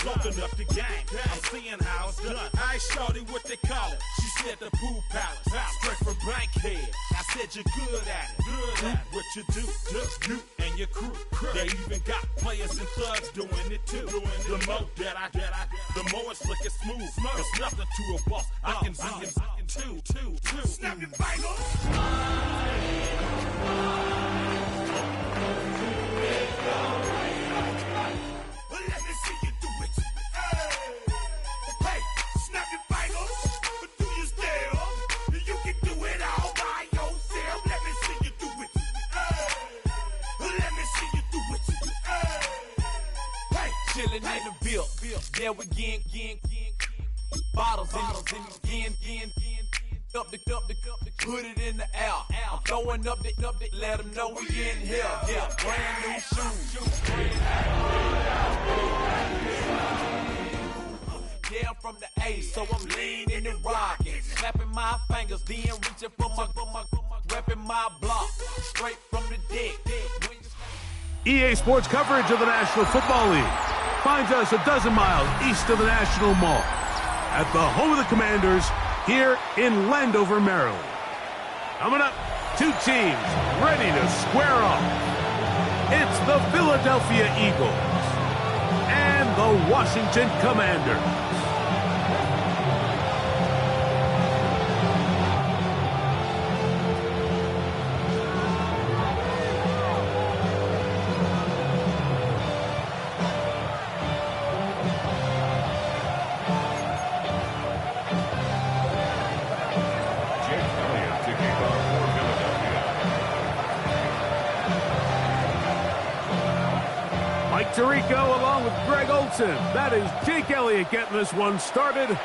Soaking up the game. I'm seeing how it's done. I ain't shorty what they call it. She said the pool palace. Straight from Bankhead. I said you're good at it. Good at what you do. You and your crew. They even got players and thugs doing it too. The more that I get, the more it's looking smooth. It's nothing to a boss. I can see him two. Snap your fingers. Let me see you do it. Hey, snap your fingers. But do you still? You can do it all by yourself. Let me see you do it. Let me see you do it. Hey, chillin' in the bill. There we again. Bottles in again. Up the put it in the air. I'm throwing up the, let them know we in here. Yeah, brand new shoes. Yeah, I'm from the A, so I'm leaning and rocking. Slapping my fingers, then reaching for my repping my block. Straight from the dick. EA Sports coverage of the National Football League finds us a dozen miles east of the National Mall at the home of the Commanders here in Landover, Maryland. Coming up, two teams ready to square off. It's the Philadelphia Eagles and the Washington Commanders. Tirico along with Greg Olson. That is Jake Elliott getting this one started.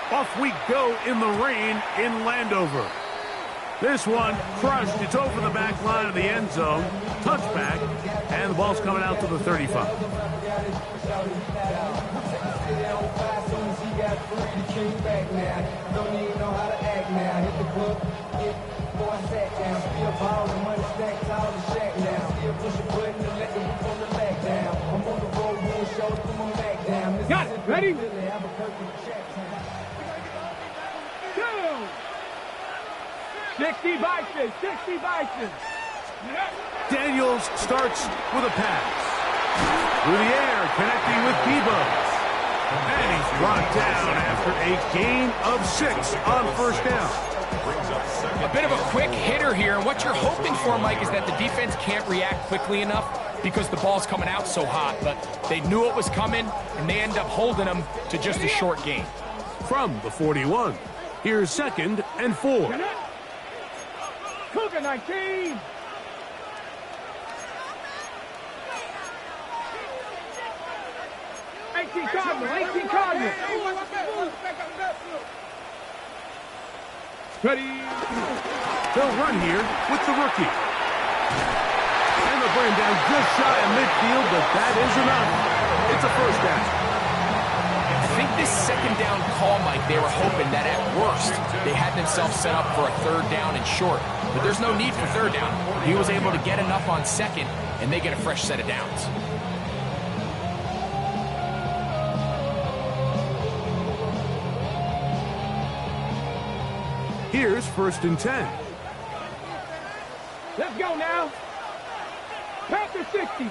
Off we go in the rain in Landover. This one crushed. It's over the back line of the end zone. Touchback. And the ball's coming out to the 35. Got it. Ready? 2. Sixty Bison. Daniels starts with a pass. Through the air, connecting with Debo. And he's brought down after a gain of 6 on first down. A bit of a quick hitter here, and what you're hoping for, Mike, is that the defense can't react quickly enough because the ball's coming out so hot, but they knew it was coming, and they end up holding them to just a short gain. From the 41, here's 2nd and 4. Cougar 19. Cardinal. Ready. They'll run here with the rookie. And they'll bring him down just shy of midfield, but that is enough. It's a first down. I think this second down call, Mike, they were hoping that at worst they had themselves set up for a 3rd down and short. But there's no need for 3rd down. He was able to get enough on 2nd, and they get a fresh set of downs. Here's 1st and 10. Let's go now. Panther 60.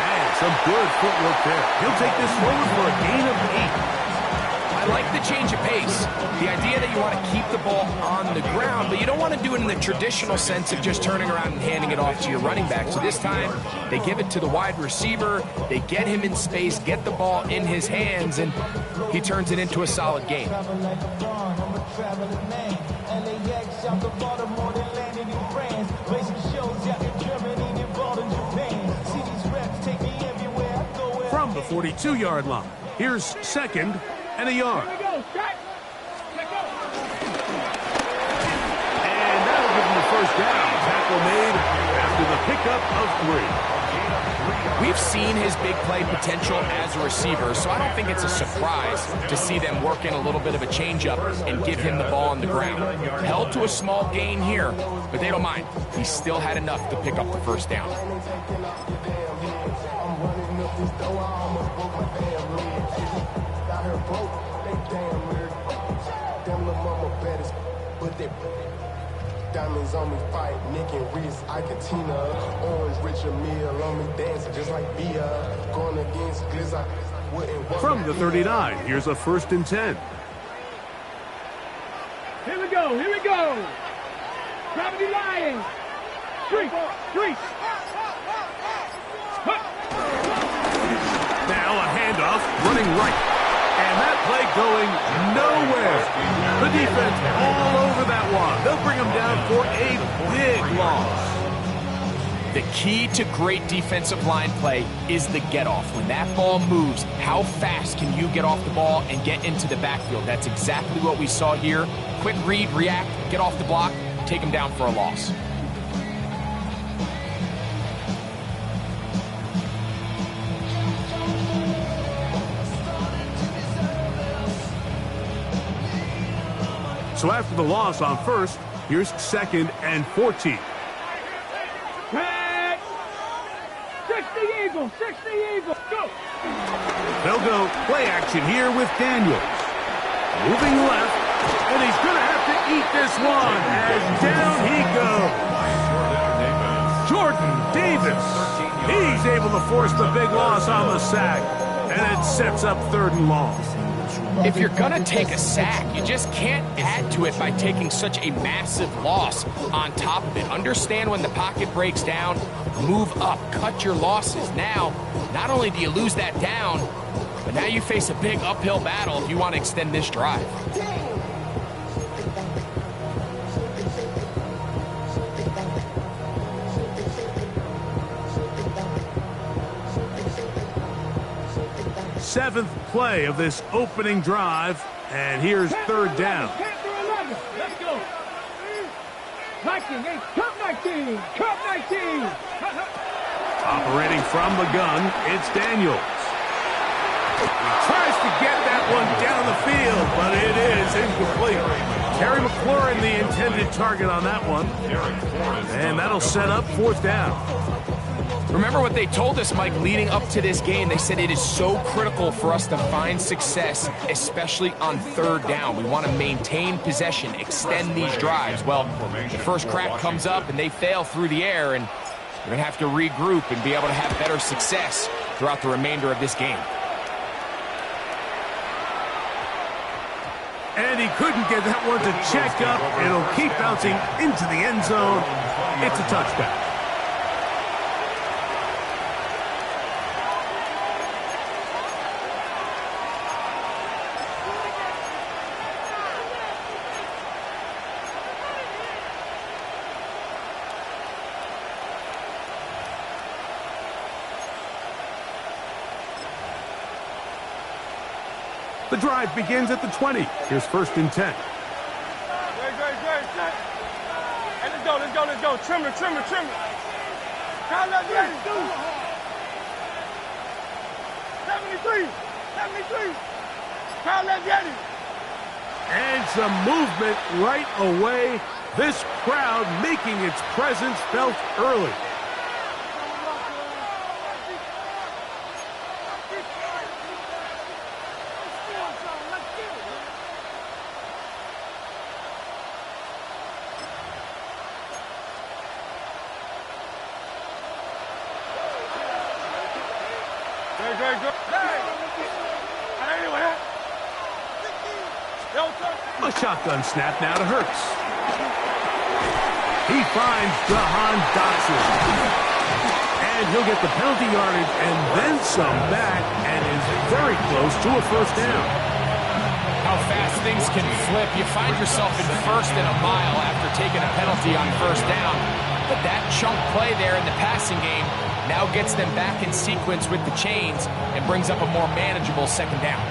And some good footwork there. He'll take this forward for a gain of 8. I like the change of pace. The idea that you want to keep the ball on the ground, but you don't want to do it in the traditional sense of just turning around and handing it off to your running back. So this time, they give it to the wide receiver, they get him in space, get the ball in his hands, and he turns it into a solid gain. From the 42-yard line, here's 2nd and a yard. Here we go. And that'll give him the first down. Tackle made after the pickup of 3. We've seen his big play potential as a receiver, so I don't think it's a surprise to see them work in a little bit of a changeup and give him the ball on the ground. Held to a small gain here, but they don't mind. He still had enough to pick up the first down. Diamonds on me, fight, Nick and Reese, I can Tina. Orange Richard Mill on me, dancing just like Bia. Going against Gliss, I wouldn't want. From the 39, here's a 1st and 10. Here we go, here we go. Gravity Lions. Street. Now a handoff, running right. And that play going nowhere. The defense all over that one. They'll bring him down for a big loss. The key to great defensive line play is the get-off. When that ball moves, how fast can you get off the ball and get into the backfield? That's exactly what we saw here. Quick read, react, get off the block, take him down for a loss. So after the loss on 1st, here's 2nd and 14. Hey! 60 Eagles, go! They'll go play action here with Daniels. Moving left, and he's going to have to eat this one as down he goes. Jordan Davis. He's able to force the big loss on the sack, and it sets up 3rd and long. If you're going to take a sack, you just can't add to it by taking such a massive loss on top of it. Understand when the pocket breaks down, move up, cut your losses. Now, not only do you lose that down, but now you face a big uphill battle if you want to extend this drive. Seventh play of this opening drive, and here's 3rd down. Let's go. 19, Cup 19. Operating from the gun, it's Daniels. He tries to get that one down the field, but it is incomplete. Terry McLaurin, the intended target on that one. And that'll set up 4th down. Remember what they told us, Mike, leading up to this game. They said it is so critical for us to find success, especially on 3rd down. We want to maintain possession, extend these drives. Well, the first crack comes up and they fail through the air, and we're going to have to regroup and be able to have better success throughout the remainder of this game. And he couldn't get that one to check up. It'll keep bouncing into the end zone. It's a touchdown. The drive begins at the 20. Here's 1st and 10. Great. Hey, let's go. Trimmer. Count that 73. Count that And some movement right away. This crowd making its presence felt early. A shotgun snap now to Hurts. He finds Jahan Dotson. And he'll get the penalty yardage and then some back, and is very close to a 1st down. How fast things can flip. You find yourself in 1st and a mile after taking a penalty on 1st down. But that chunk play there in the passing game now gets them back in sequence with the chains and brings up a more manageable 2nd down.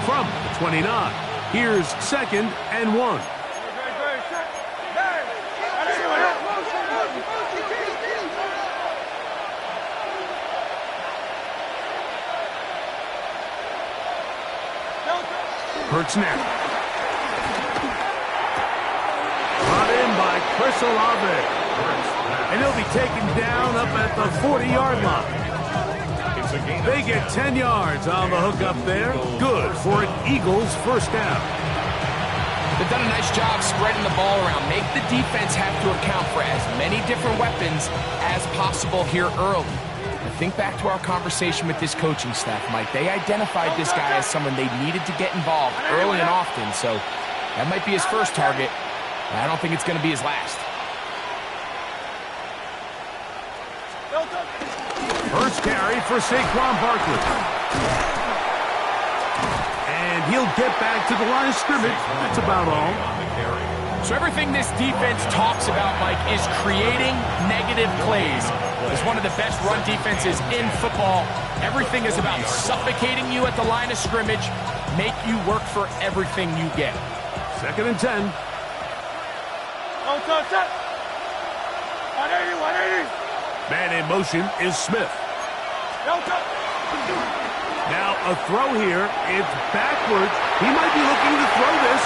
From the 29. Here's 2nd and 1. Hurts now. Brought in by Chris Olave. And he'll be taken down up at the 40-yard line. They get 10 yards on the hook up there. Good for an Eagles first down. They've done a nice job spreading the ball around. Make the defense have to account for as many different weapons as possible here early. Think back to our conversation with this coaching staff, Mike. They identified this guy as someone they needed to get involved early and often, so that might be his first target. I don't think it's going to be his last. First carry for Saquon Barkley. And he'll get back to the line of scrimmage. That's about all. So everything this defense talks about, Mike, is creating negative plays. It's one of the best run defenses in football. Everything is about suffocating you at the line of scrimmage, make you work for everything you get. 2nd and 10. Man in motion is Smith. Now a throw here. It's backwards. He might be looking to throw this.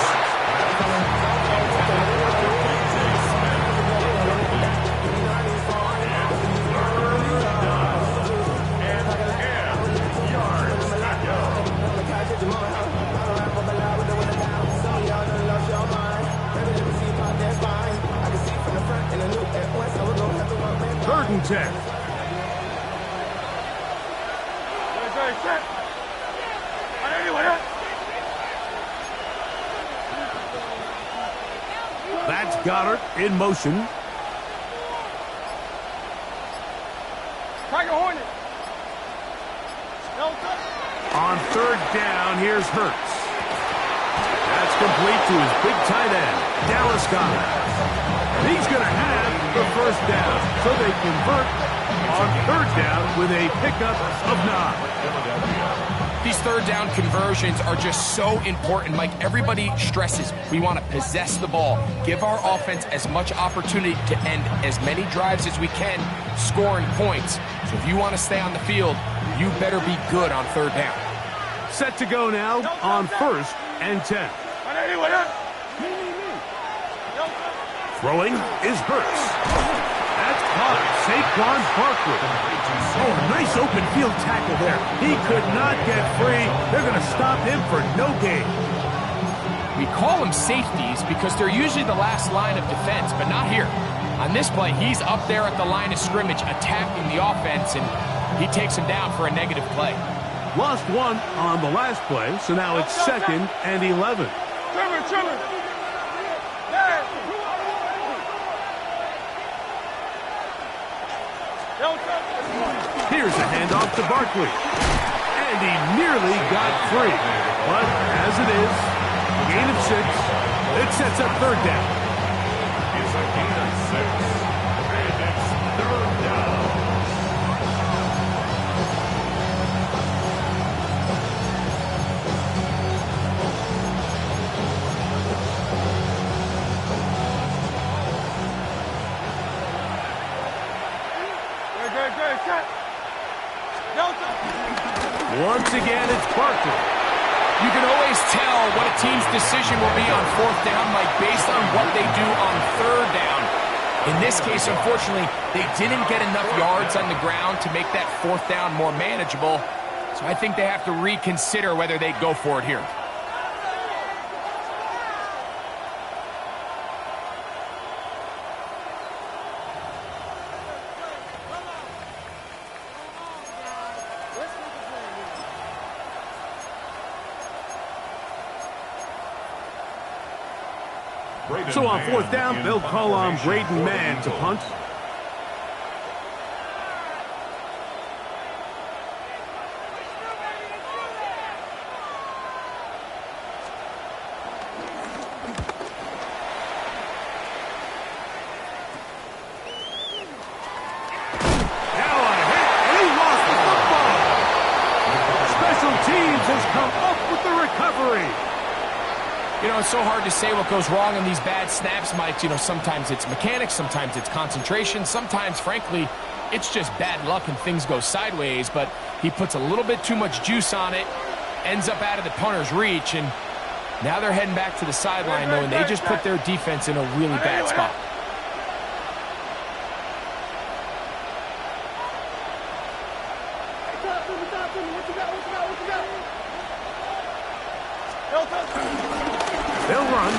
Third and 10. That's Goddard in motion. On 3rd down, here's Hurts. That's complete to his big tight end, Dallas Goddard. He's going to have the first down, so they convert on 3rd down with a pickup of 9. These 3rd down conversions are just so important, Mike. Everybody stresses we want to possess the ball, give our offense as much opportunity to end as many drives as we can, scoring points. So if you want to stay on the field, you better be good on 3rd down. Set to go now on 1st and 10. Throwing is Hurts. That's caught. Saquon Barkley. Oh, nice open field tackle there. He could not get free. They're going to stop him for no gain. We call them safeties because they're usually the last line of defense, but not here. On this play, he's up there at the line of scrimmage attacking the offense, and he takes him down for a negative play. Lost one on the last play, so now it's 2nd and 11. Here's a handoff to Barkley. And he nearly got free. But as it is, gain of 6, it sets up 3rd down. It's a gain of 6, and it's 3rd down. Once again, it's Barkley. You can always tell what a team's decision will be on 4th down, Mike, based on what they do on 3rd down. In this case, unfortunately, they didn't get enough yards on the ground to make that 4th down more manageable. So I think they have to reconsider whether they go for it here. So on 4th down, they'll call on Braden Mann to punt. Now a hit, and he lost the football. Special teams has come up with the recovery. You know, it's so hard to say what goes wrong on these bad snaps, Mike. You know, sometimes it's mechanics, sometimes it's concentration, sometimes, frankly, it's just bad luck and things go sideways, but he puts a little bit too much juice on it, ends up out of the punter's reach, and now they're heading back to the sideline, knowing they just put their defense in a really bad spot. They'll run.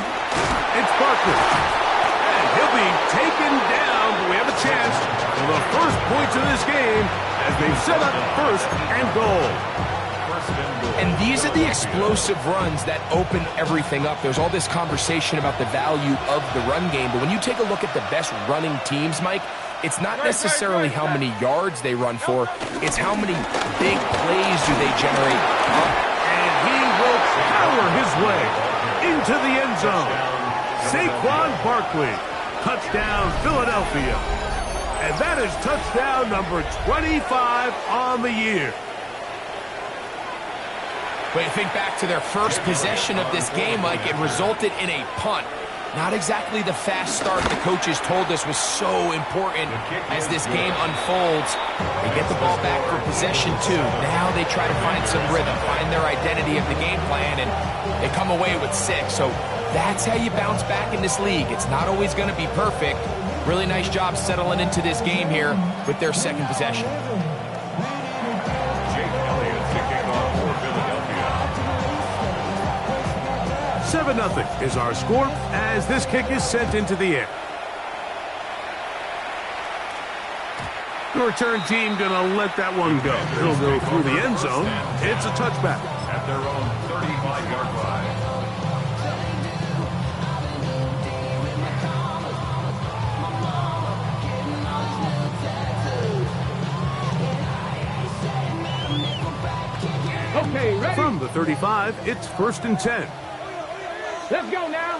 It's Barkley. And he'll be taken down, but we have a chance for the first points of this game as they've set up first and goal. And these are the explosive runs that open everything up. There's all this conversation about the value of the run game, but when you take a look at the best running teams, Mike, it's not necessarily how many yards they run for, it's how many big plays do they generate. And he will power his way into the end zone. Saquon Barkley, touchdown Philadelphia. And that is touchdown number 25 on the year. But you think back to their first possession of this game, Mike, it resulted in a punt. Not exactly the fast start the coaches told us was so important as this game unfolds. They get the ball back for possession 2. Now they try to find some rhythm, find their identity of the game plan, and they come away with 6. So that's how you bounce back in this league. It's not always going to be perfect. Really nice job settling into this game here with their second possession. 7-0 is our score as this kick is sent into the air. The return team going to let that one go. It'll go through the end zone. It's a touchback. At their own 35-yard line. Okay, ready? From the 35, it's 1st and 10. Let's go now.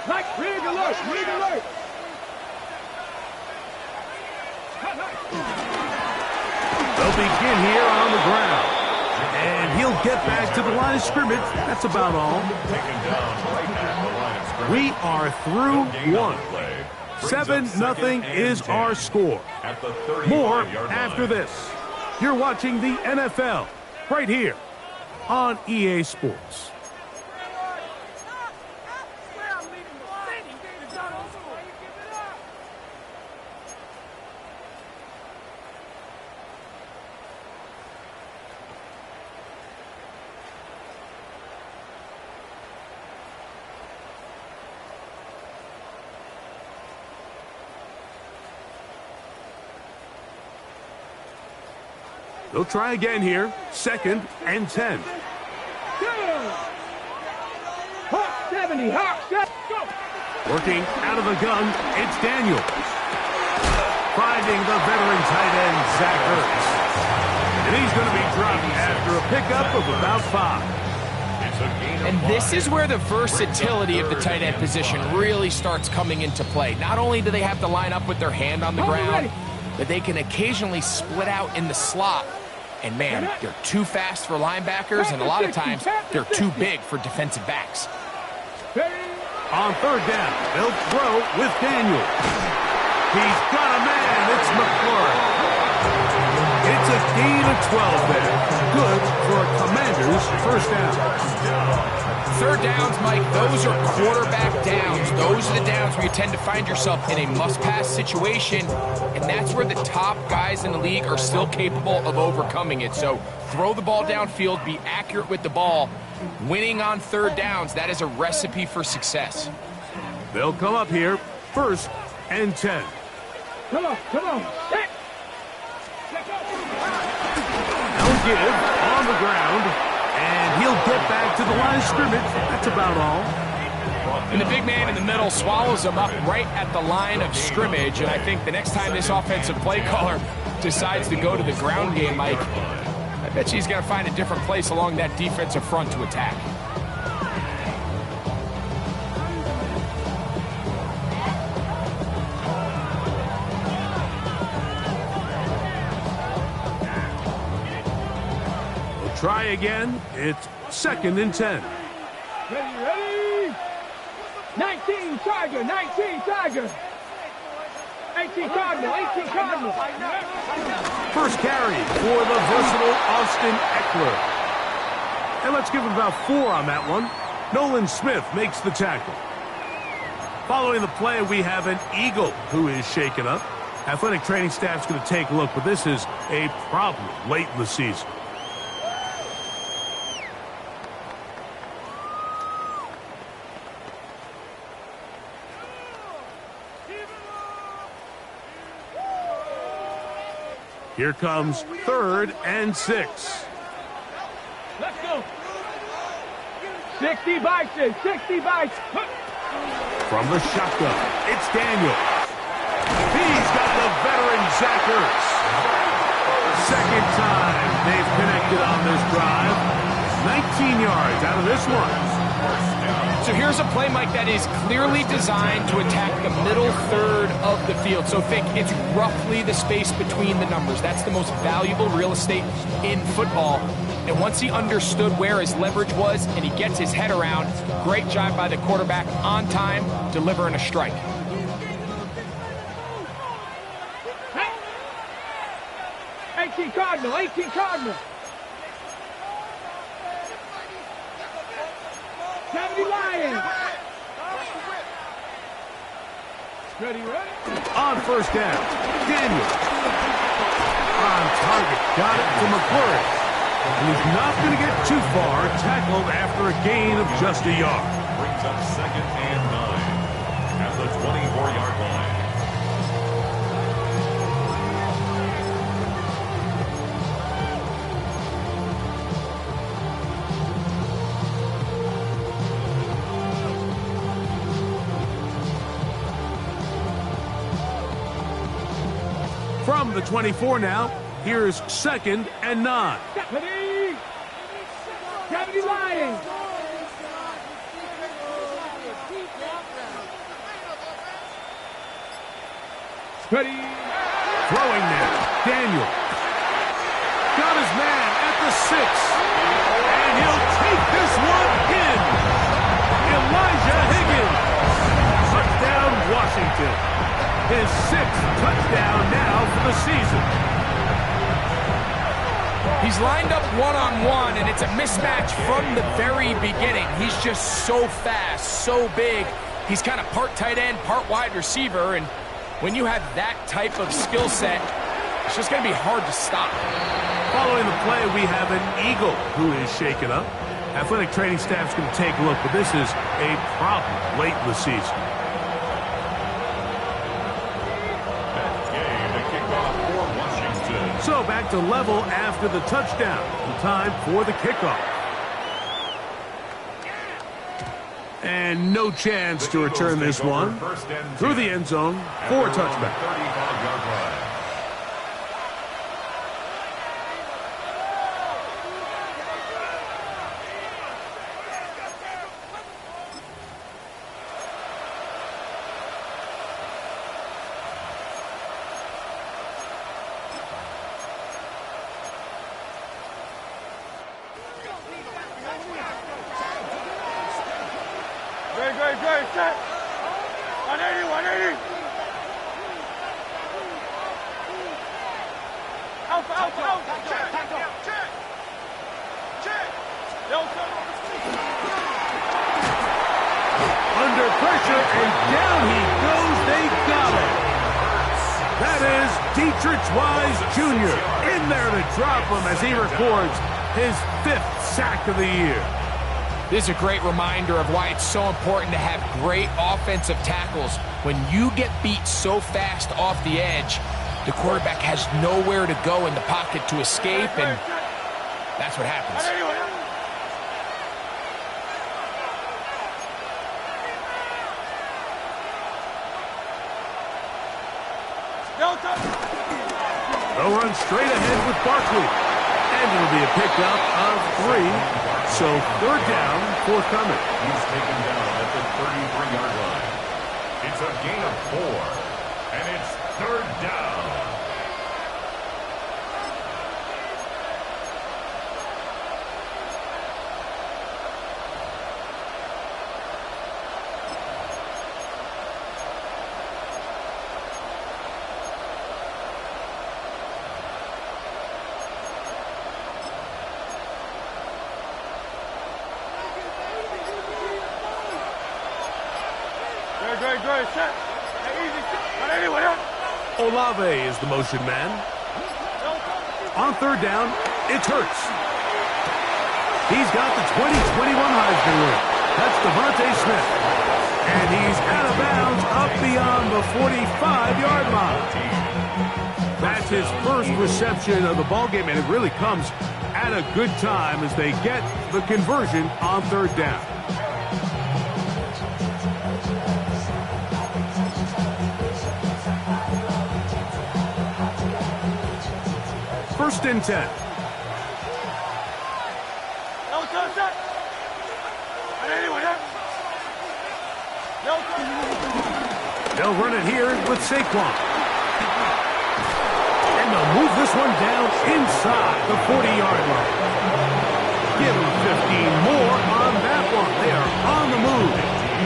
Like, rig alert, rig alert. They'll begin here on the ground. And he'll get back to the line of scrimmage. That's about all. We are through one. 7-0 is our score. More after this. You're watching the NFL right here on EA Sports. They'll try again here. 2nd and 10. Hawk 70, Hawk, go. Working out of the gun, it's Daniel. Finding the veteran tight end, Zach Ertz. And he's going to be dropped after a pickup of about 5. And this is where the versatility of the tight end position really starts coming into play. Not only do they have to line up with their hand on the ground, but they can occasionally split out in the slot. And man, they're too fast for linebackers, and a lot of times they're too big for defensive backs. On 3rd down, they'll throw with Daniel. He's got a man. It's McLaurin. It's a gain of 12 there. Good for a Commander's 1st down. 3rd downs, Mike, those are quarterback downs. Those are the downs where you tend to find yourself in a must-pass situation, and that's where the top guys in the league are still capable of overcoming it. So throw the ball downfield, be accurate with the ball. Winning on 3rd downs, that is a recipe for success. They'll come up here, 1st and 10. Come on. They'll give on the ground. And he'll get back to the line of scrimmage. That's about all. And the big man in the middle swallows him up right at the line of scrimmage. And I think the next time this offensive play caller decides to go to the ground game, Mike, I bet he's going to find a different place along that defensive front to attack. Try again. It's 2nd and 10. Ready. 19 Charger, 19 Charger. 18 Cardinal, 18 Cardinal. First carry for the versatile Austin Eckler. And let's give him about 4 on that one. Nolan Smith makes the tackle. Following the play, we have an Eagle who is shaken up. Athletic training staff's going to take a look, but this is a problem late in the season. Here comes 3rd and 6. Let's go. 60 Bison, 60 Bison. From the shotgun, it's Daniel. He's got the veteran Zach Ertz. Second time they've connected on this drive. 19 yards out of this one. So here's a play, Mike, that is clearly designed to attack the middle third of the field. So think it's roughly the space between the numbers. That's the most valuable real estate in football. And once he understood where his leverage was and he gets his head around, great job by the quarterback on time, delivering a strike. Hey. 18 Cardinal, 18 Cardinal. 70 Lions. Ready. On first down, Daniel. On target, got it to McClure. And he's not going to get too far, tackled after a gain of just a yard. Brings up 2nd and 9 at the 24-yard line. From the 24 now, here's 2nd and 9. Ready. 70 Lions. Ready. Throwing now, Daniel. Got his man at the 6. And he'll take this one in. Elijah Higgins. Touchdown, Washington. His 6th touchdown now for the season. He's lined up one-on-one, and it's a mismatch from the very beginning. He's just so fast, so big. He's kind of part tight end, part wide receiver, and when you have that type of skill set, it's just going to be hard to stop. Following the play, we have an Eagle who is shaken up. Athletic training staff's going to take a look, but this is a problem late in the season. So back to level after the touchdown. And time for the kickoff. And no chance to return this one. Through the end zone for a touchback. 35-yard line. Great, set. 180. Under pressure, and down he goes. They got him. That is Dietrich Wise Jr. in there to drop him as he records his 5th sack of the year. This is a great reminder of why it's so important to have great offensive tackles. When you get beat so fast off the edge, the quarterback has nowhere to go in the pocket to escape, and that's what happens. They'll run straight ahead with Barkley. And it'll be a pickup of 3. So 3rd down forthcoming. He's taken down at the 33-yard line. It's a gain of 4. And it's 3rd down. Olave is the motion man. On third down, it's Hurts. He's got the 2021 Heisman winner. That's Devontae Smith. And he's out of bounds up beyond the 45-yard line. That's his first reception of the ballgame, and it really comes at a good time as they get the conversion on third down. First and 10. They'll run it here with Saquon. And they'll move this one down inside the 40-yard line. Give them 15 more on that one. They are on the move.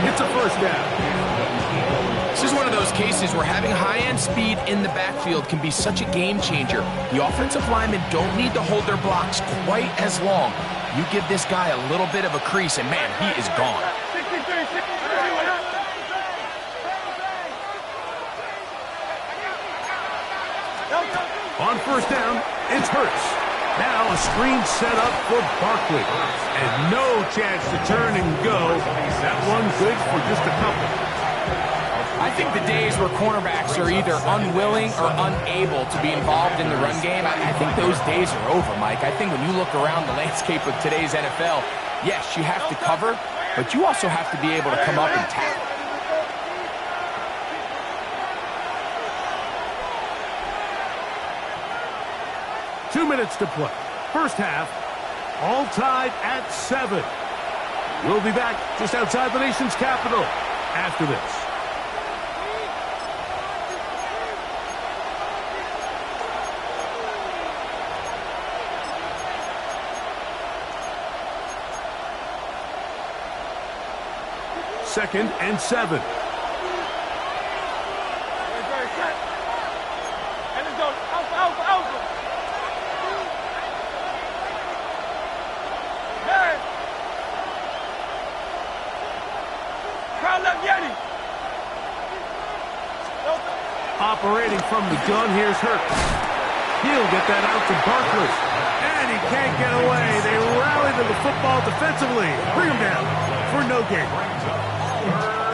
It's a first down. This is one of those cases where having high-end speed in the backfield can be such a game changer. The offensive linemen don't need to hold their blocks quite as long. You give this guy a little bit of a crease, and man, he is gone. On first down, it's Hurts. Now a screen set up for Barkley. And no chance to turn and go. That one good for just a couple. I think the days where cornerbacks are either unwilling or unable to be involved in the run game, I think those days are over, Mike. I think when you look around the landscape of today's NFL, yes, you have to cover, but you also have to be able to come up and tackle. Two minutes to play. First half, all tied at 7. We'll be back just outside the nation's capital after this. Second and 7. Operating from the gun, here's Hurts. He'll get that out to Barkley. And he can't get away. They rally to the football defensively. Bring him down for no gain.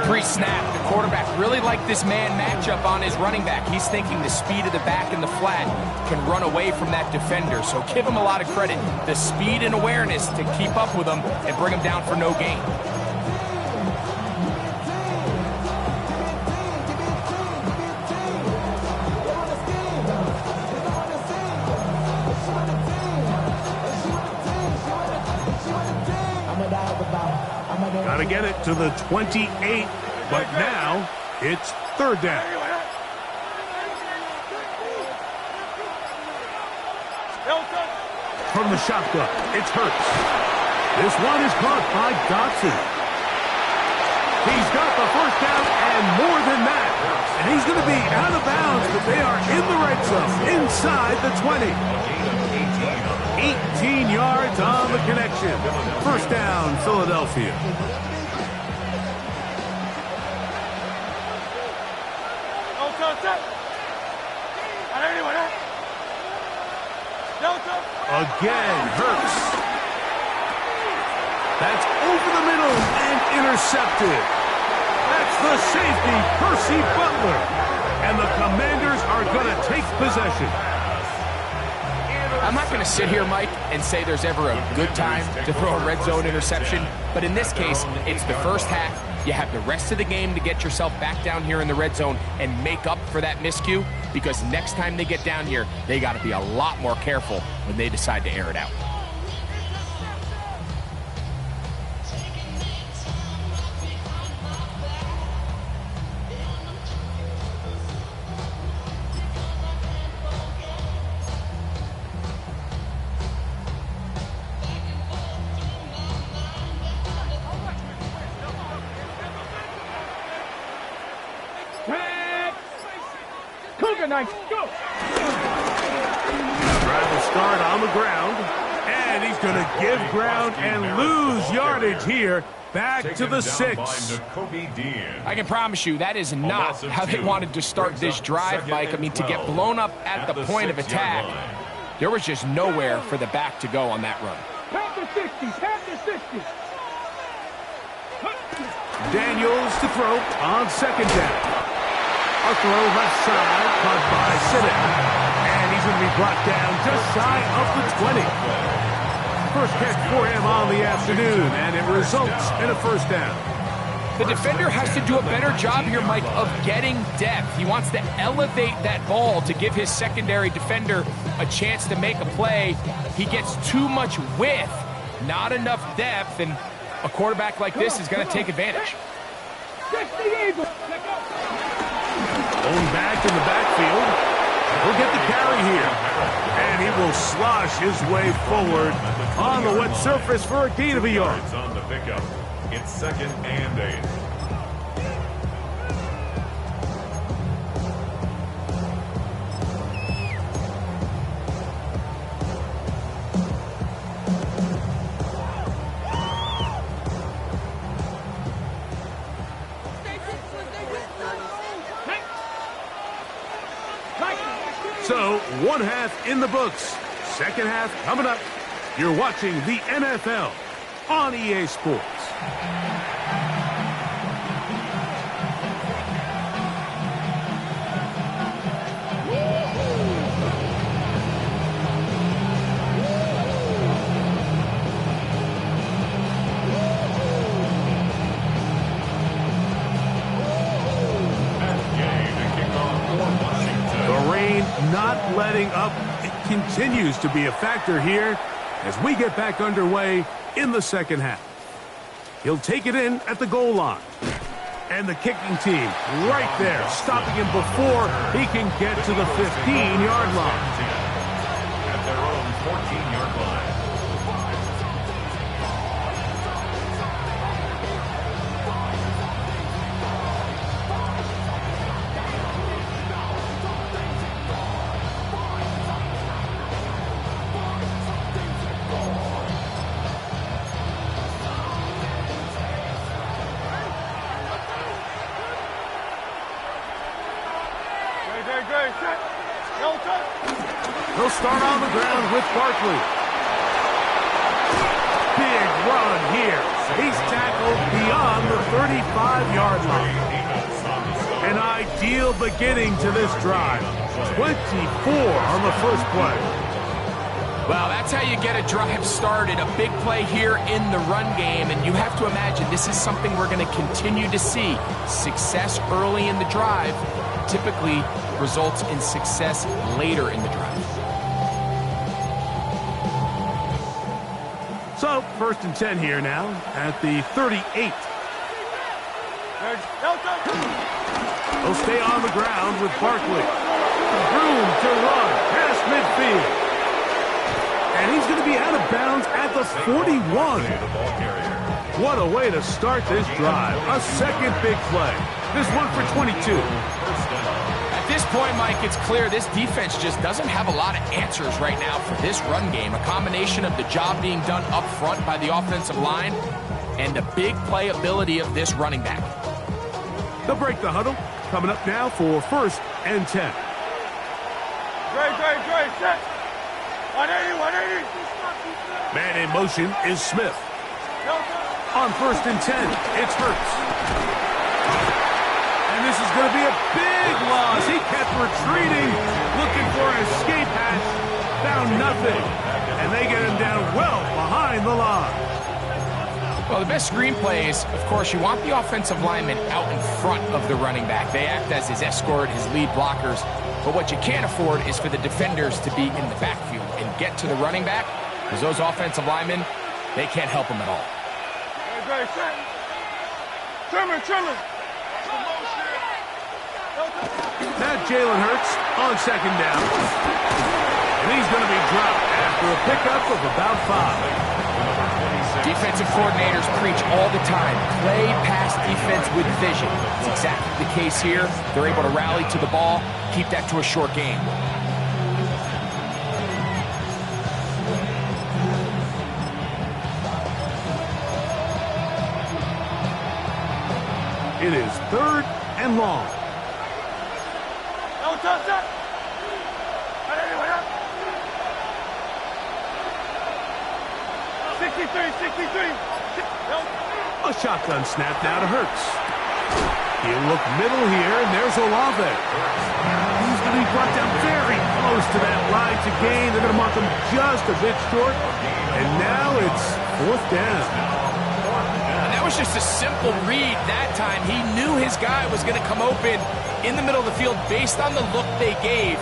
Pre-snap, the quarterback really liked this man matchup on his running back. He's thinking the speed of the back in the flat can run away from that defender. So give him a lot of credit. The speed and awareness to keep up with him and bring him down for no gain. Got to get it to the 28, but now it's third down. From the shotgun, it's Hurts. This one is caught by Dotson. He's got the first down and more than that. And he's going to be out of bounds, but they are in the red zone, inside the 20. 18 yards on the connection. First down, Philadelphia. Again, Hurts. That's over the middle and intercepted. That's the safety, Percy Butler. And the Commanders are going to take possession. I'm not going to sit here, Mike, and say there's ever a good time to throw a red zone interception. But in this case, it's the first half. You have the rest of the game to get yourself back down here in the red zone and make up for that miscue, because next time they get down here, they got to be a lot more careful when they decide to air it out. Nice. Go. Drive will start on the ground, and he's going to give ground and lose yardage here. Back to the 6. I can promise you that is not how they wanted to start this drive, Mike. I mean, to get blown up at the point of attack, there was just nowhere for the back to go on that run. Half the 60s, half the 60s. Daniels to throw on second down. A throw left side, caught by Siddick. And he's going to be brought down just shy of the 20. First catch for him on the afternoon, and it results in a first down. The defender has to do a better job here, Mike, of getting depth. He wants to elevate that ball to give his secondary defender a chance to make a play. He gets too much width, not enough depth, and a quarterback like this is going to take advantage. Going back in the backfield. He'll get the carry here. And he will slosh his way forward on the wet surface for a gain of a yard. On the pickup. It's 2nd and 8. So, one half in the books. Second half coming up. You're watching the NFL on EA Sports. Not letting up. It continues to be a factor here as we get back underway in the second half. He'll take it in at the goal line. And the kicking team right there, stopping him before he can get to the 15-yard line. At their own 14-yard line. He'll start on the ground with Barkley. Big run here. He's tackled beyond the 35-yard line. An ideal beginning to this drive. 24 on the first play. Well, that's how you get a drive started. A big play here in the run game, and you have to imagine this is something we're going to continue to see. Success early in the drive typically results in success later in the drive. So, 1st and 10 here now at the 38. He'll stay on the ground with Barkley. Room to run past midfield. And he's going to be out of bounds at the 41. What a way to start this drive. A second big play. This one for 22. At this point, Mike, it's clear this defense just doesn't have a lot of answers right now for this run game. A combination of the job being done up front by the offensive line and the big playability of this running back. They'll break the huddle. Coming up now for 1st and 10. Dre, set. 180. Man in motion is Smith. On 1st and 10, it's Hurts. And this is going to be a big loss. He kept retreating, looking for an escape hatch. Found nothing. And they get him down well behind the line. Well, the best screenplay is, of course, you want the offensive lineman out in front of the running back. They act as his escort, his lead blockers. But what you can't afford is for the defenders to be in the backfield and get to the running back, because those offensive linemen, they can't help him at all. Trimmer. Now Jalen Hurts on 2nd down. And he's going to be dropped after a pickup of about 5. Defensive coordinators preach all the time, play pass defense with vision. It's exactly the case here. They're able to rally to the ball, keep that to a short game. It is 3rd and long. 63. A shotgun snap now to Hurts. He'll look middle here, and there's Olave. He's going to be brought down very close to that line to gain. They're going to mark him just a bit short. And now it's 4th down. And that was just a simple read that time. He knew his guy was going to come open in the middle of the field based on the look they gave.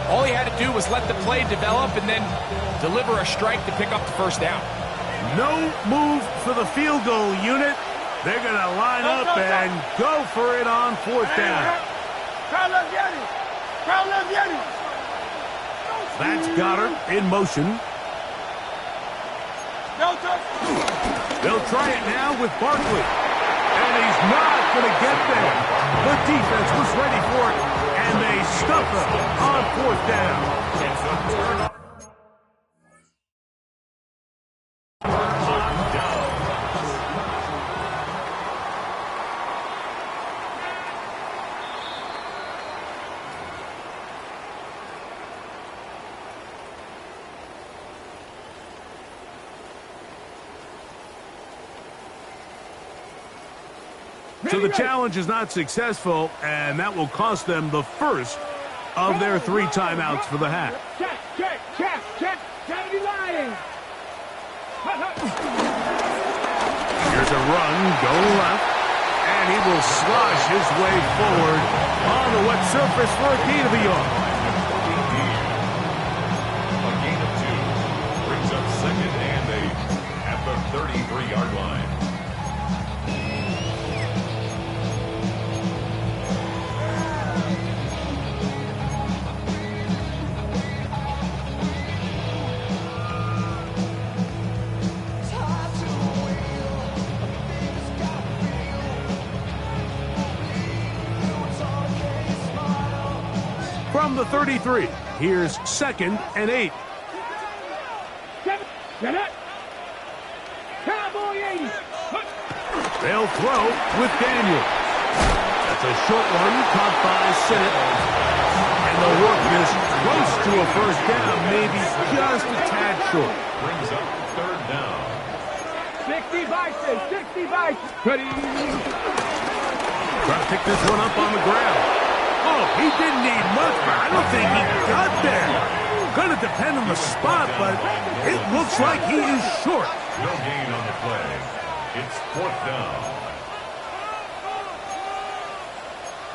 All he had to do was let the play develop and then deliver a strike to pick up the 1st down. No move for the field goal unit. They're going to line up and go for it on 4th down. That's Goddard in motion. They'll try it now with Barkley. And he's not going to get there. The defense was ready for it, and they stuff him on 4th down. It's a turnover. So the challenge is not successful, and that will cost them the first of their 3 timeouts for the half. Check. Kennedy lying. Here's a run, going left, and he will slosh his way forward on the wet surface for a gain of a yard. A gain of 2 brings up 2nd and 8 at the 33-yard line. From the 33, here's 2nd and 8. Cowboy 80. They'll throw with Daniel. That's a short one, caught by Sinnott. And they'll work this close to a 1st down, maybe just a tad short. Brings up 3rd down. 60 Vikings. Ready. Trying to pick this one up on the ground. Oh, he didn't need much, but I don't think he got there. Going to depend on the spot, but it looks like he is short. No gain on the play. It's 4th down.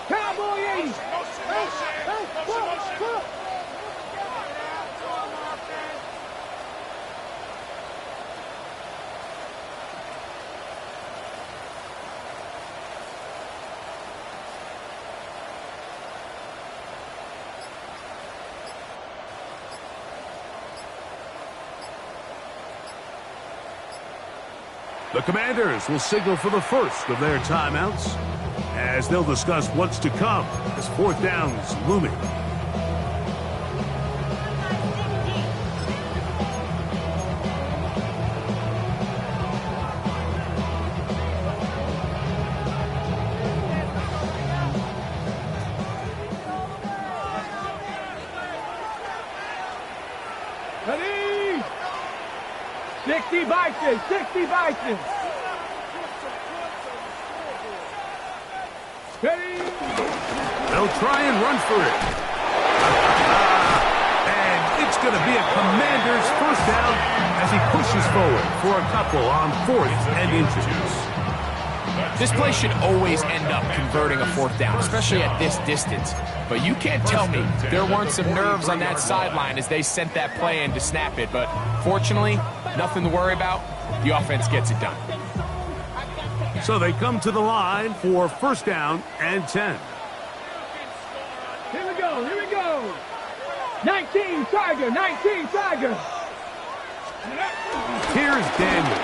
Cowboy 80. The Commanders will signal for the first of their timeouts as they'll discuss what's to come as 4th down is looming. Ready. 60 Vikings. Ready. They'll try and run for it. And it's going to be a Commander's 1st down as he pushes forward for a couple on 4th and inches. This play should always end up converting a 4th down, especially at this distance. But you can't tell me there weren't some nerves on that sideline as they sent that play in to snap it. But fortunately, nothing to worry about. The offense gets it done. So they come to the line for 1st down and 10. Here we go. 19 Tiger. Here's Daniel.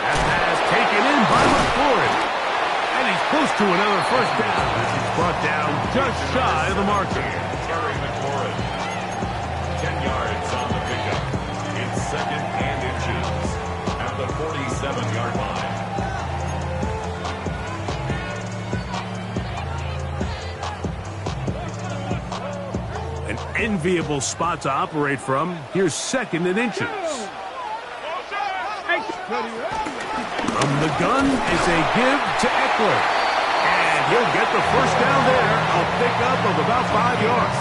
That pass taken in by McLaurin. And he's close to another 1st down as he's brought down just shy of the marker. Terry McLaurin. 10 yards on the pickup. It's 2nd and inches at the 47-yard line. enviable spot to operate from. Here's 2nd and inches. From the gun is a give to Eckler. And he'll get the first down there, a pickup of about 5 yards.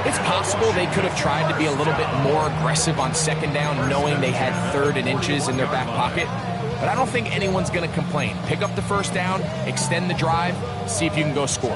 It's possible they could have tried to be a little bit more aggressive on 2nd down, knowing they had 3rd and inches in their back pocket. But I don't think anyone's going to complain. Pick up the first down, extend the drive, see if you can go score.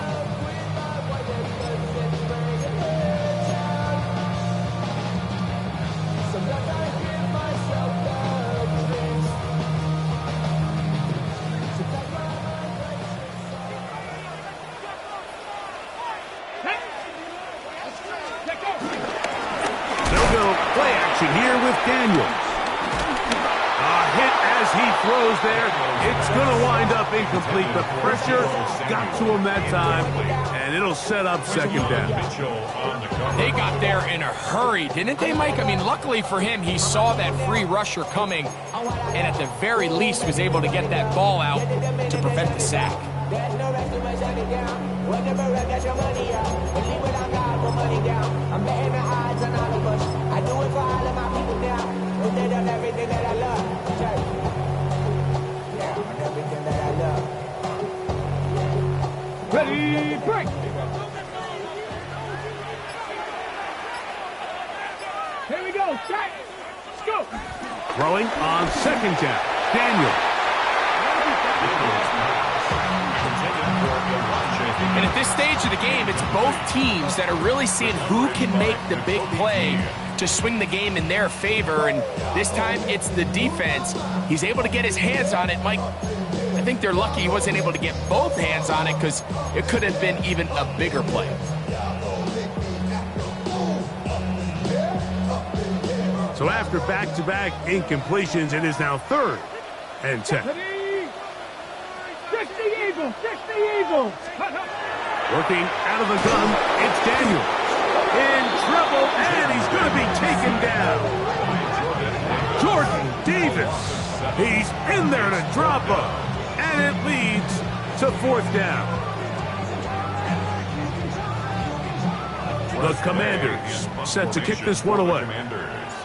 They'll go play action here with Daniels. Hit as he throws there. It's going to wind up incomplete. The pressure got to him that time, and it'll set up 2nd down. They got there in a hurry, didn't they, Mike? I mean, luckily for him, he saw that free rusher coming, and at the very least was able to get that ball out to prevent the sack. Ready, break. Here we go, set, let's go. Throwing on 2nd down. Daniel. And at this stage of the game, it's both teams that are really seeing who can make the big play to swing the game in their favor. And this time, it's the defense. He's able to get his hands on it. Mike, I think they're lucky he wasn't able to get both hands on it because it could have been even a bigger play. So after back-to-back incompletions, it is now 3rd and 10. Fix the Eagles, fix the Eagles. Working out of the gun, it's Daniel. In trouble, and he's going to be taken down. Jordan Davis. He's in there to drop him. And it leads to 4th down. The Commanders set to kick this one away.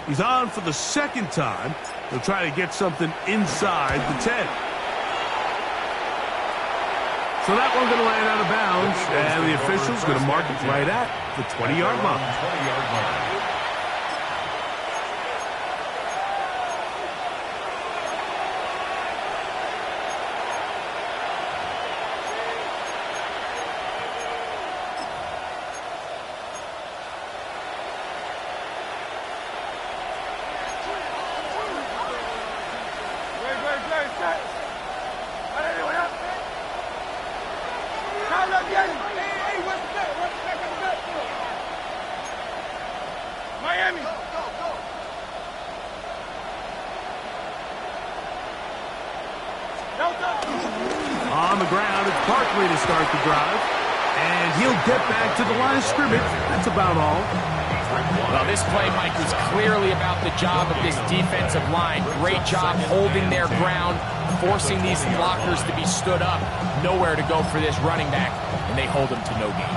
He's on for the 2nd time. He'll try to get something inside the 10. So that one's going to land out of bounds, and the official's going to mark it right at the 20-yard line. Miami. On the ground, it's Barkley to start the drive. And he'll get back to the line of scrimmage. That's about all. Well, this play, Mike, was clearly about the job of this defensive line. Great job holding their ground, forcing these blockers to be stood up. Nowhere to go for this running back, and they hold him to no gain.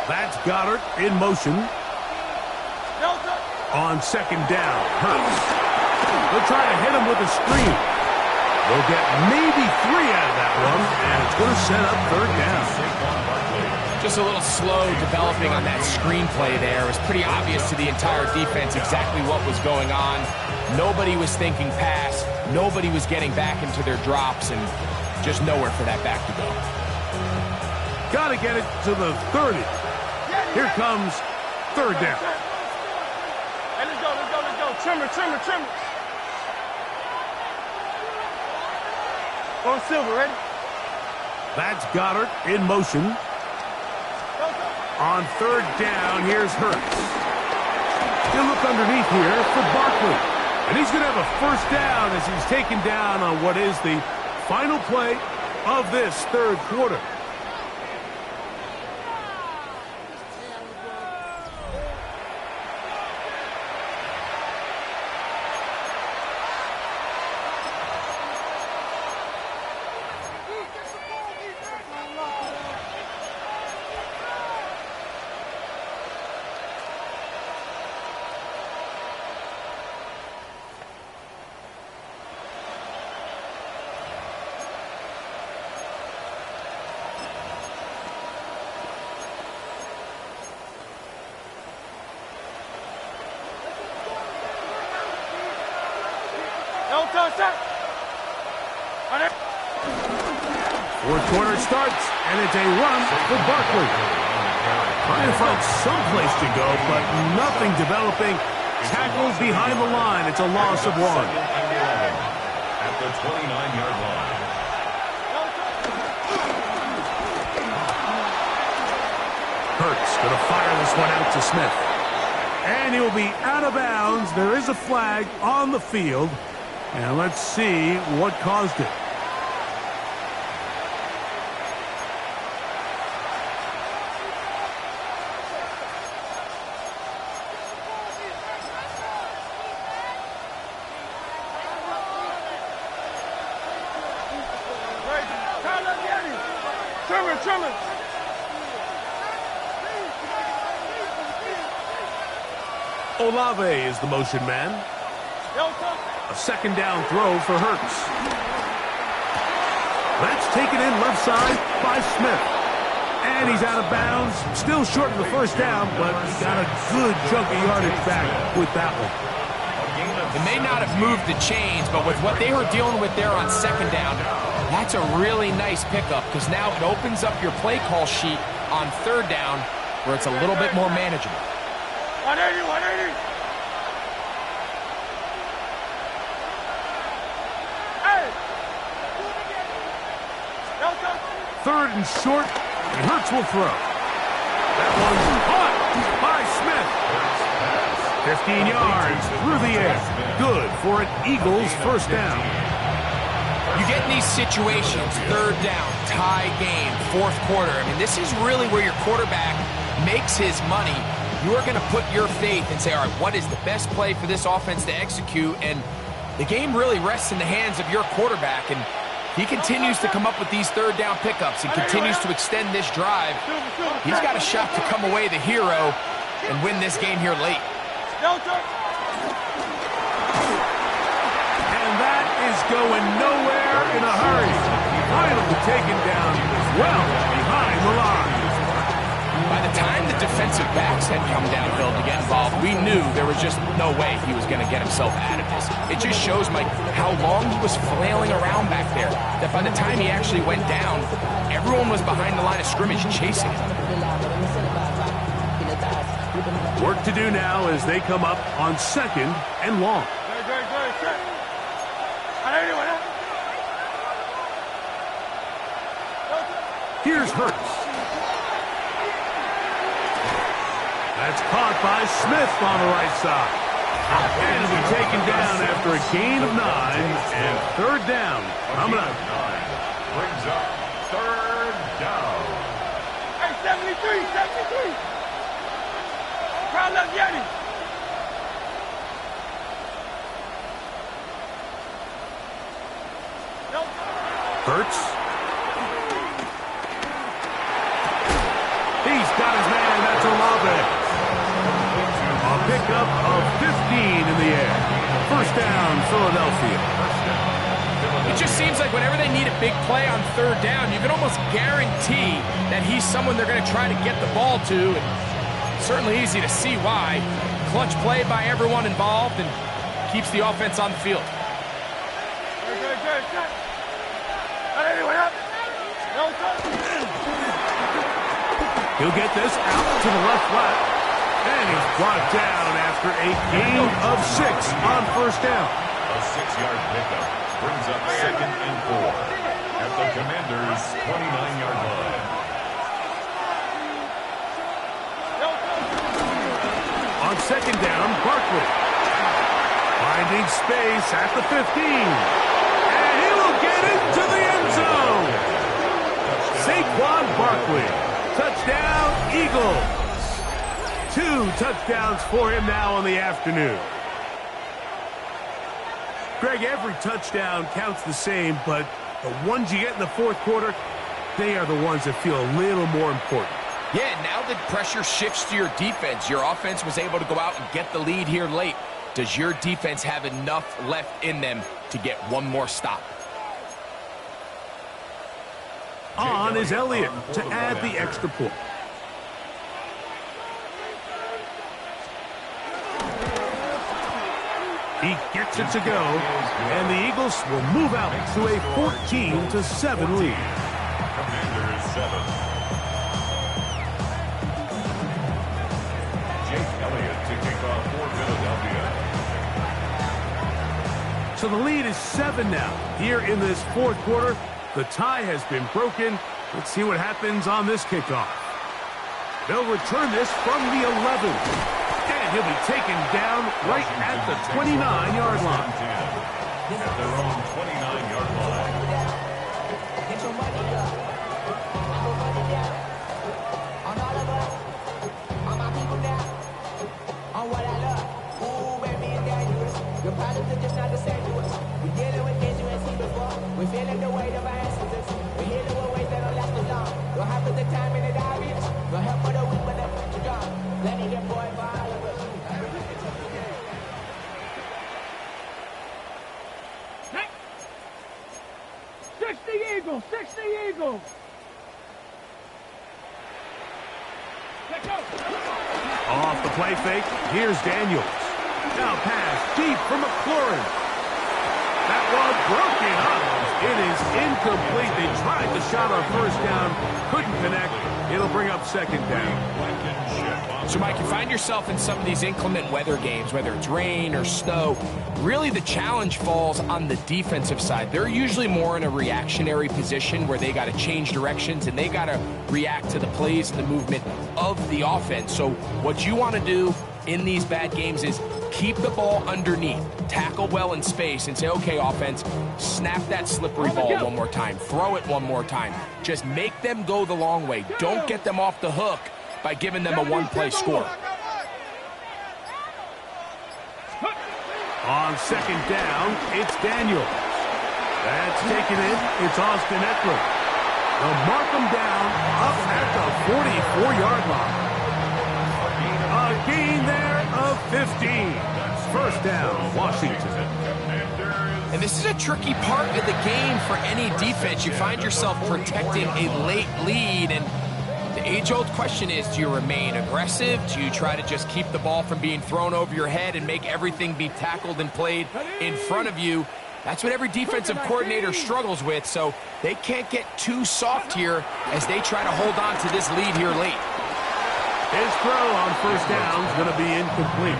That's Goddard in motion. On 2nd down, Hurts. They'll try to hit him with a screen. They'll get maybe 3 out of that one, and it's going to set up 3rd down. Just a little slow developing on that screenplay there. It was pretty obvious to the entire defense exactly what was going on. Nobody was thinking pass. Nobody was getting back into their drops, and just nowhere for that back to go. Got to get it to the 30. Here comes 3rd down. Hey, let's go. Trimmer. On Silver, ready? That's Goddard in motion. On 3rd down, here's Hurts. He'll look underneath here for Barkley. And he's going to have a 1st down as he's taken down on what is the final play of this 3rd quarter. Fourth quarter starts, and it's a run for Barkley. Trying to find some place to go, but nothing developing. Tackled behind the line. It's a loss of 1. At the 29-yard line. Hurts going to fire this one out to Smith. And he will be out of bounds. There is a flag on the field. And let's see what caused it. Olave is the motion man. A second down throw for Hurts. That's taken in left side by Smith. And he's out of bounds. Still short of the first down, but he got a good chunk of yardage back with that one. It may not have moved the chains, but with what they were dealing with there on second down, that's a really nice pickup because now it opens up your play call sheet on third down where it's a little bit more manageable. 180, 180. Hey! Third and short, and Hurts will throw. That one's caught by Smith. 15 yards through the air. Good for an Eagles first down. You get in these situations, third down, tie game, fourth quarter. I mean, this is really where your quarterback makes his money. You are going to put your faith and say, all right, what is the best play for this offense to execute? And the game really rests in the hands of your quarterback. And he continues to come up with these third down pickups and continues to extend this drive. He's got a shot to come away the hero and win this game here late. And that is going nowhere in a hurry. Finally taken down well behind the line. By the time the defensive backs had come downhill to get involved, we knew there was just no way he was going to get himself out of this. It just shows, Mike, how long he was flailing around back there, that by the time he actually went down, everyone was behind the line of scrimmage chasing him. Work to do now as they come up on second and long. Here's Hurts. That's caught by Smith on the right side. And it'll be taken down after a gain of 9 and third down. Coming up. Brings up third down. Hey, 73, 73. Crowd left Yeti. Hurts. He's got his man, and that's Olave. A pickup of 15 in the air. First down, Philadelphia. It just seems like whenever they need a big play on third down, you can almost guarantee that he's someone they're going to try to get the ball to. And certainly easy to see why. Clutch play by everyone involved and keeps the offense on the field. He'll get this out to the left flat. And he's brought down after a gain of 6 on first down. A 6-yard pickup brings up second and 4 at the Commanders' 29-yard line. On second down, Barkley. Finding space at the 15. And he will get into the end zone. Saquon Barkley. Touchdown, Eagles. 2 touchdowns for him now on the afternoon. Greg, every touchdown counts the same, but the ones you get in the fourth quarter, they are the ones that feel a little more important. Yeah, now the pressure shifts to your defense. Your offense was able to go out and get the lead here late. Does your defense have enough left in them to get one more stop? On is Elliott to add the extra point. He gets it to go, and the Eagles will move out to a 14-7 lead. Commanders 7. Jake Elliott to kick off for Philadelphia. So the lead is 7 now. Here in this fourth quarter, the tie has been broken. Let's see what happens on this kickoff. They'll return this from the 11. And he'll be taken down right at the 29-yard line. At their own 29-yard line. Get your money up. I go money down. On all of us. On my people now. On what I love. Ooh, baby, it's dangerous. Your problems are just not the same to us. We're dealing with things you ain't seen before. We're feeling the weight of our ancestors. We're healing with ways that don't last as long. Don't have the time and it's obvious. No help for the weak, but the strong. Plenty of boy for all of us. Eagles, 60 Eagles. Let's go. Off the play fake, here's Daniels. Now pass deep for McLaurin. That one broken up. It is incomplete. They tried the shot on first down, couldn't connect. It'll bring up second down. So, Mike, you find yourself in some of these inclement weather games, whether it's rain or snow. Really, the challenge falls on the defensive side. They're usually more in a reactionary position where they got to change directions and they got to react to the plays and the movement of the offense. So what you want to do in these bad games is keep the ball underneath, tackle well in space, and say, okay, offense, snap that slippery ball one more time, throw it one more time. Just make them go the long way. Don't get them off the hook by giving them a one-play score. On second down, it's Daniels. That's taken in. It's Austin Eckler. They'll mark him down up at the 44-yard line. A gain there of 15. First down, Washington. And this is a tricky part of the game for any defense. You find yourself protecting a late lead, and the age-old question is, do you remain aggressive? Do you try to just keep the ball from being thrown over your head and make everything be tackled and played in front of you? That's what every defensive coordinator struggles with, so they can't get too soft here as they try to hold on to this lead here late. His throw on first down is going to be incomplete.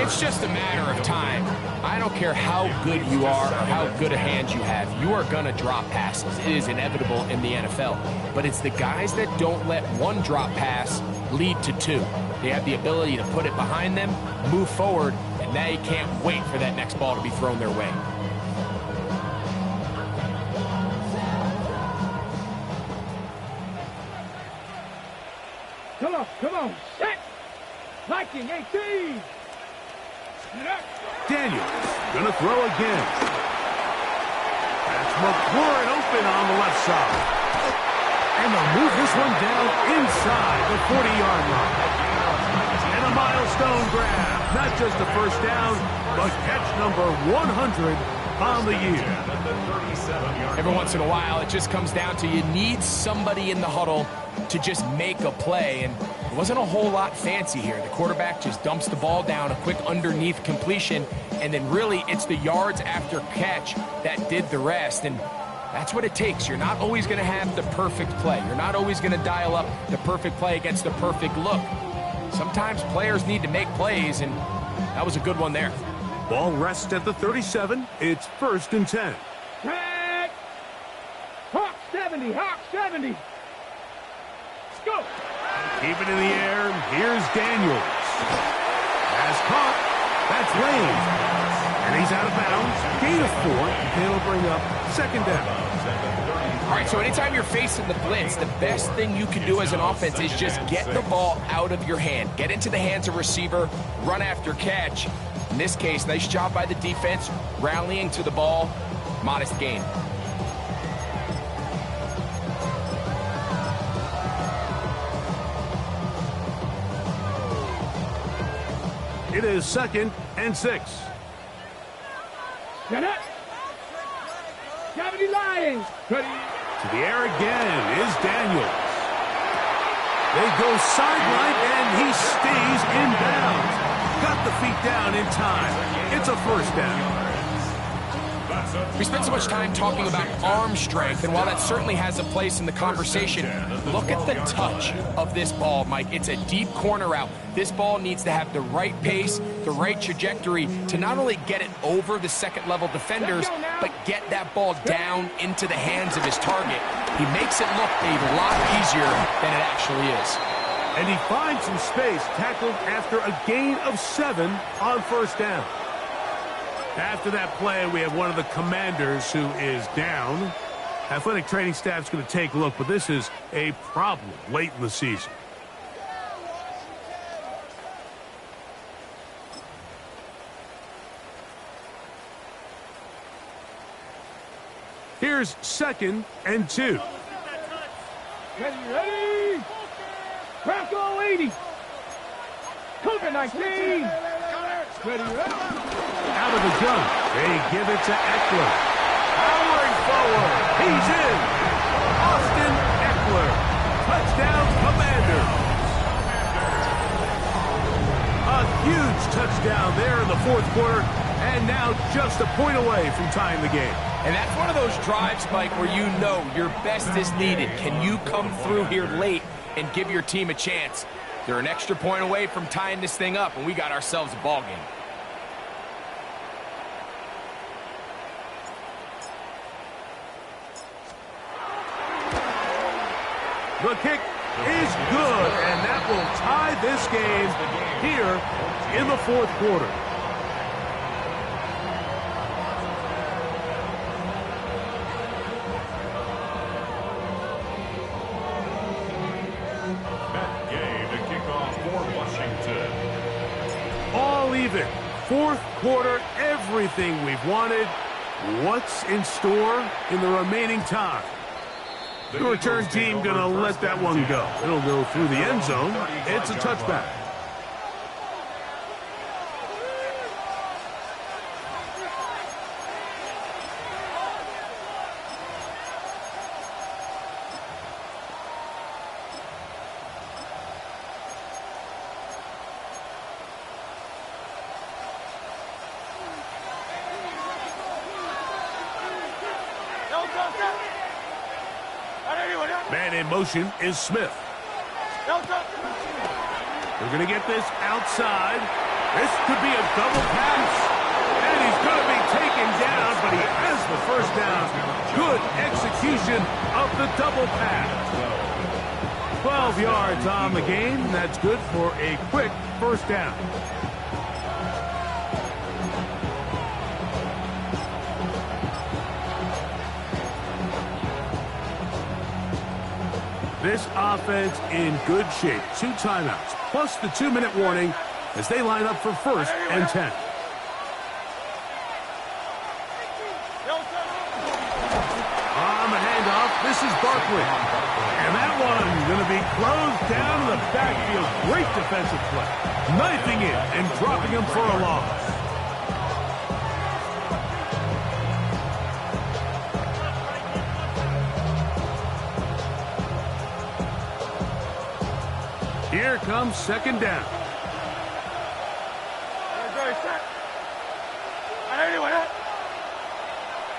It's just a matter of time. I don't care how good you are or how good a hand you have. You are going to drop passes. It is inevitable in the NFL. But it's the guys that don't let one drop pass lead to two. They have the ability to put it behind them, move forward, and they can't wait for that next ball to be thrown their way. Come on, set. Viking 18. Daniels gonna throw again. That's McLaurin open on the left side. And they'll move this one down inside the 40-yard line. And a milestone grab. Not just a first down, but catch number 100 on the year. Every once in a while, it just comes down to you need somebody in the huddle to just make a play, and it wasn't a whole lot fancy here. The quarterback just dumps the ball down, a quick underneath completion, and then really it's the yards after catch that did the rest, and that's what it takes. You're not always going to have the perfect play. You're not always going to dial up the perfect play against the perfect look. Sometimes players need to make plays, and that was a good one there. Ball rests at the 37. It's 1st and 10. Track. Hawk 70. Hawk 70. Let's go. Keep it in the air. Here's Daniels. Pass caught. That's Lane. And he's out of bounds. Gain of 4. It'll bring up second down. All right, so anytime you're facing the blitz, the best thing you can do as an offense is just get the ball out of your hand. Get into the hands of receiver, run after catch. In this case, nice job by the defense, rallying to the ball, modest gain. It is 2nd and 6. Get up. 70 Lions. Ready. To the air again is Daniels. They go sideline, and he stays in bounds. got the feet down in time. It's a first down. We spent so much time talking about arm strength, and while that certainly has a place in the conversation, look at the touch of this ball, Mike. It's a deep corner route. This ball needs to have the right pace, the right trajectory to not only get it over the second-level defenders, but get that ball down into the hands of his target. He makes it look a lot easier than it actually is. And he finds some space, tackled after a gain of 7 on first down. After that play, we have one of the commanders who is down. Athletic training staff's going to take a look, but this is a problem late in the season. Here's 2nd and 2. Ready. Crackle 80. Cougar 19. Ready. Out of the gun, they give it to Eckler. Powering forward, he's in. Austin Eckler, touchdown Commanders. A huge touchdown there in the fourth quarter, and now just a point away from tying the game. And that's one of those drives, Mike, where you know your best is needed. Can you come through here late and give your team a chance? They're an extra point away from tying this thing up, and we got ourselves a ball game. The kick is good, and that will tie this game here in the fourth quarter. That game to kick off for Washington. All even. Fourth quarter, everything we've wanted. What's in store in the remaining time? The return team going to let that one go. It'll go through the end zone. It's a touchback. Man in motion is Smith. They're going to get this outside. This could be a double pass. And he's going to be taken down, but he has the first down. Good execution of the double pass. 12 yards on the game. That's good for a quick first down. This offense in good shape. 2 timeouts, plus the 2-minute warning as they line up for 1st and 10. On the handoff, this is Barkley. And that one going to be closed down in the backfield. Great defensive play. Knifing it and dropping him for a loss. Here comes 2nd down.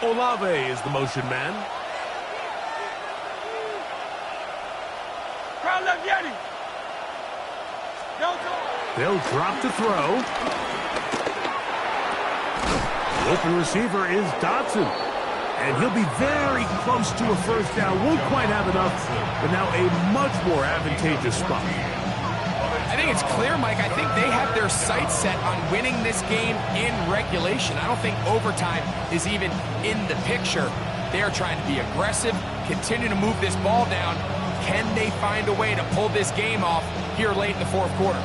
Olave is the motion man. They'll drop to throw. The open receiver is Dotson. And he'll be very close to a first down. Won't quite have enough, but now a much more advantageous spot. I think it's clear, Mike. I think they have their sights set on winning this game in regulation. I don't think overtime is even in the picture. They are trying to be aggressive, continue to move this ball down. Can they find a way to pull this game off here late in the fourth quarter?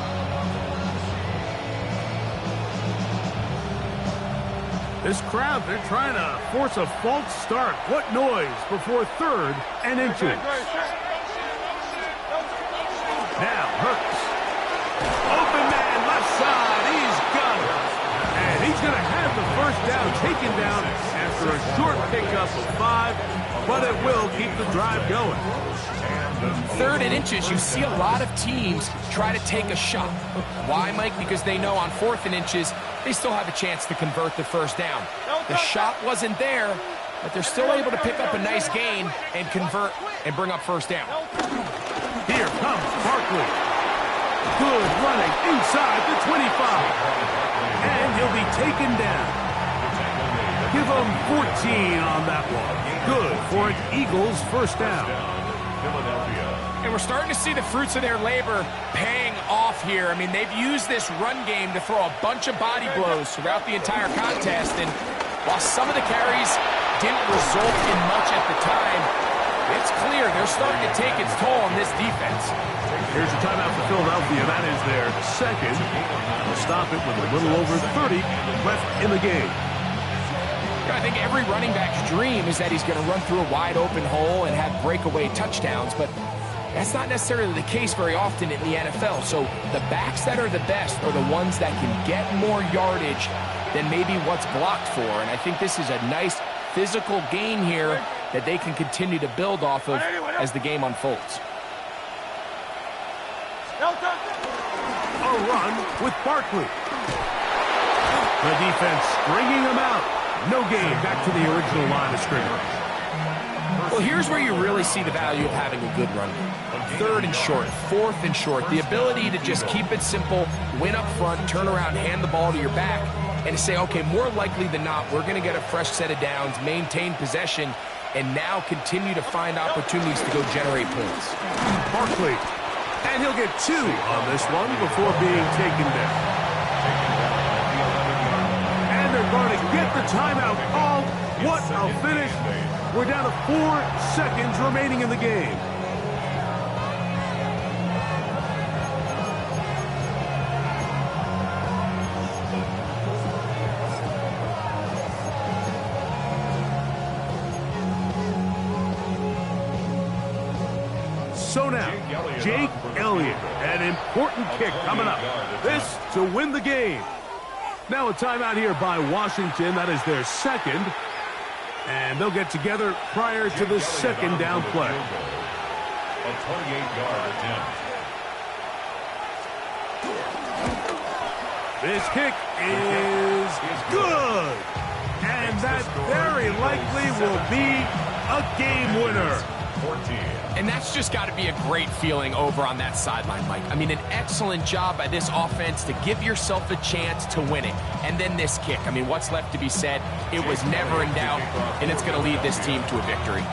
This crowd, they're trying to force a false start. What noise before 3rd and inches. Now Hurts. Open man, left side. He's got it. And he's going to have the first down taken down after a short pickup of 5, but it will keep the drive going. 3rd and inches, you see a lot of teams try to take a shot. Why, Mike? Because they know on 4th and inches, they still have a chance to convert the first down. The shot wasn't there, but they're still able to pick up a nice gain and convert and bring up first down. Here comes Barkley. Good running inside the 25. And he'll be taken down. Give him 14 on that one. Good for an Eagles first down. And we're starting to see the fruits of their labor paying off here. I mean, they've used this run game to throw a bunch of body blows throughout the entire contest. And while some of the carries didn't result in much at the time, it's clear they're starting to take its toll on this defense. Here's a timeout for Philadelphia. That is their second. They'll stop it with a little over 30 left in the game. I think every running back's dream is that he's going to run through a wide open hole and have breakaway touchdowns, but that's not necessarily the case very often in the NFL. So the backs that are the best are the ones that can get more yardage than maybe what's blocked for. And I think this is a nice physical gain here that they can continue to build off of as the game unfolds. A run with Barkley. The defense stringing him out. No gain. Back to the original line of scrimmage. Well, here's where you really see the value of having a good run game. 3rd and short, 4th and short. The ability to just keep it simple, win up front, turn around, hand the ball to your back, and to say, okay, more likely than not, we're going to get a fresh set of downs, maintain possession, and now continue to find opportunities to go generate points. Barkley. And he'll get 2 on this one before being taken down. And they're going to get the timeout called. What a finish. We're down to 4 seconds remaining in the game. So now, Jake Elliott, an important kick coming up. This to win the game. Now a timeout here by Washington. That is their second. And they'll get together prior to the second down play. A 28-yard attempt. This kick is good. And that very likely will be a game winner. 14. And that's just got to be a great feeling over on that sideline, Mike. I mean, an excellent job by this offense to give yourself a chance to win it. And then this kick. I mean, what's left to be said? It was never in doubt, and it's going to lead this team to a victory.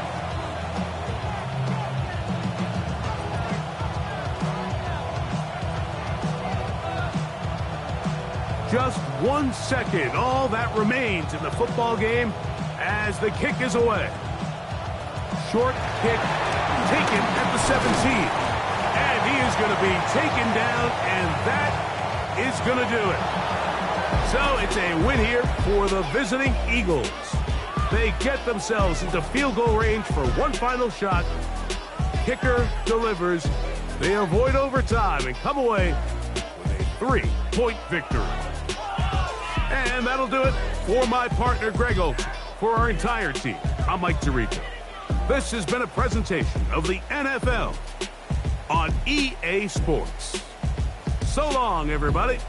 Just 1 second, all that remains in the football game as the kick is away. Short kick taken at the 17. And he is going to be taken down, and that is going to do it. So it's a win here for the visiting Eagles. They get themselves into field goal range for one final shot. Kicker delivers. They avoid overtime and come away with a 3-point victory. And that'll do it for my partner, Greg Olsen. For our entire team, I'm Mike Tirico. This has been a presentation of the NFL on EA Sports. So long, everybody.